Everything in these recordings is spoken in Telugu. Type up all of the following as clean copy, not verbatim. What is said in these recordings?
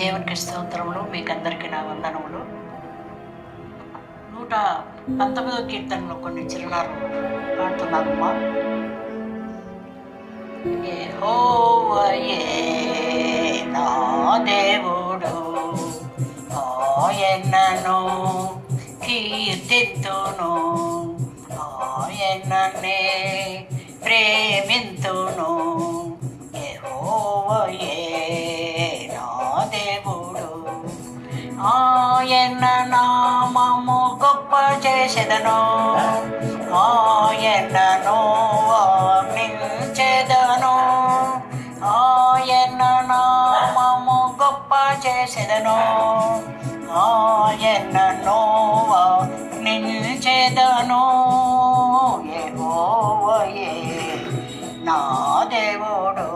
దేవునికి స్తోత్రములు. మీకందరికీ నా వందనములు. 119వ కీర్తనలో కొన్ని చిరునాలు పాడుతున్నానమ్మా. యెహోవాయే నా దేవుడు, ఆయనను కీర్తింతును, ఆయననే ప్రేమింతును. యెహోవాయే నా దేవుడు, ఆయన నామము గొప్ప చేసెదను, ఆయనను వర్ణించెదను, ఆయన నామము గొప్ప చేసెదను, ఆయనను వర్ణించెదను. యెహోవాయే నా దేవుడు,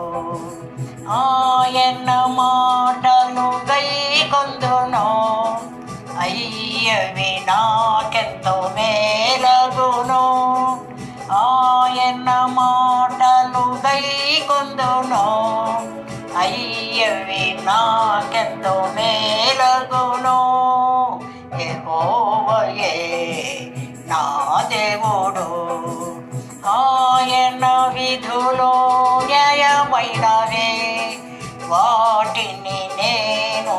ఆయన మాటను గైకొందును, అయ్యవి నాకెంతో మేలగును. ఆయన మాటలు గైకొందును, అయ్యవి నాకెంతో మేలగును. యెహోవాయే నా దేవుడు, ఆయన విధులు న్యాయమైనవే, వాటిని నేను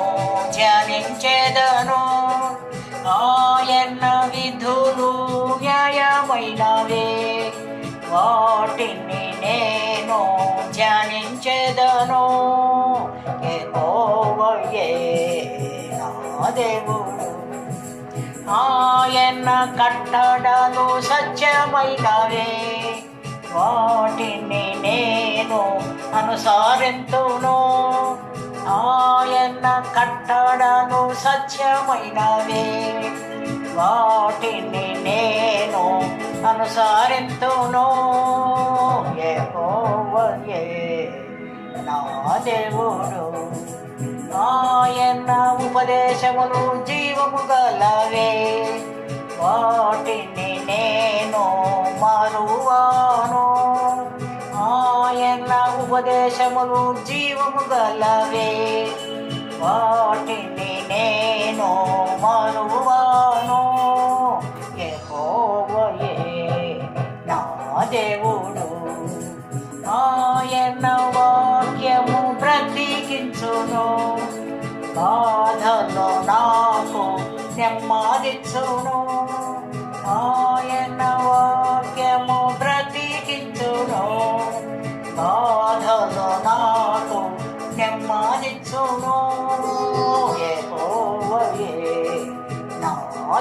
ధ్యానించెదను. ఆయన విధులు న్యాయమైనవే, వాటిని నేను ధ్యానించెదను. యెహోవాయే నా దేవుడు, ఆయన కట్టడలు సత్యమైనవే, వాటిని నేను అనుసరింతును. ఆయన కట్టడలు సత్యమైనవే, వాటిని నేను అనుసరింతును. యెహోవాయే నా దేవుడు, ఆయన ఉపదేశములు జీవము గలవే, వాటిని నేను మరువాను. ఆయన ఉపదేశములు జీవము గలవే, వాటిని నేను మరువాను. యెహోవాయే నా దేవుడు, ఆయన వాక్యము బ్రతికించును, బాధలో నాకు నెమ్మదిచ్చును. ఆయన వాక్యము బ్రతికించును, బాధలో నాకు నెమ్మదిచ్చును. యెహోవాయే నా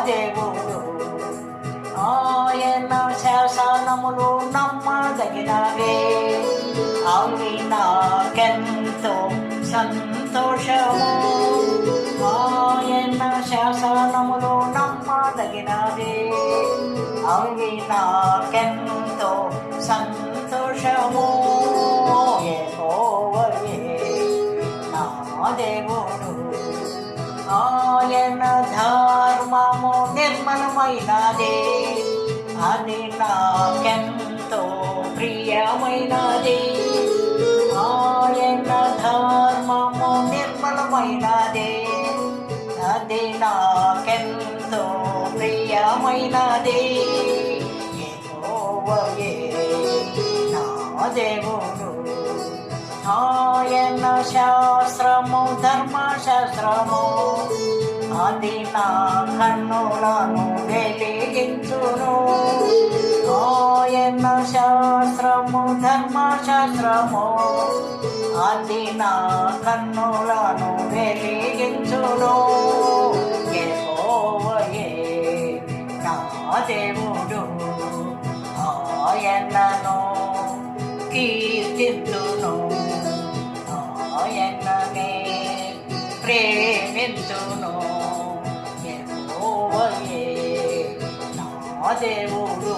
దేవుడు, ఆయన శాసనములు నమ్మదగినవే, అవి నాకెంతో సంతోషము. ఆయన శాసనములు నమ్మదగినవే, అవి నాకెంతో సంతోషము. యెహోవాయే నా దేవుడు, ఆయన ధర్మము నిర్మలమైనదే, అది నాకెంతో ప్రియమైనది. ఆయన ధర్మము నిర్మలమైనదే, అది నాకెంతో ప్రియమైనది. యెహోవాయే నా దేవుడు, ఆయన శాస్త్రము ధర్మశాస్త్రము, అది నా కన్నులను వెలిగించును. ఆయన శాస్త్రము ధర్మశాస్త్రము, అది నా కన్నులను వెలిగించును. యెహోవాయే నా దేవుడు, ఆయనను కీర్తింతును, ఆయననే ప్రేమింతును. యెహోవాయే నా దేవుడు.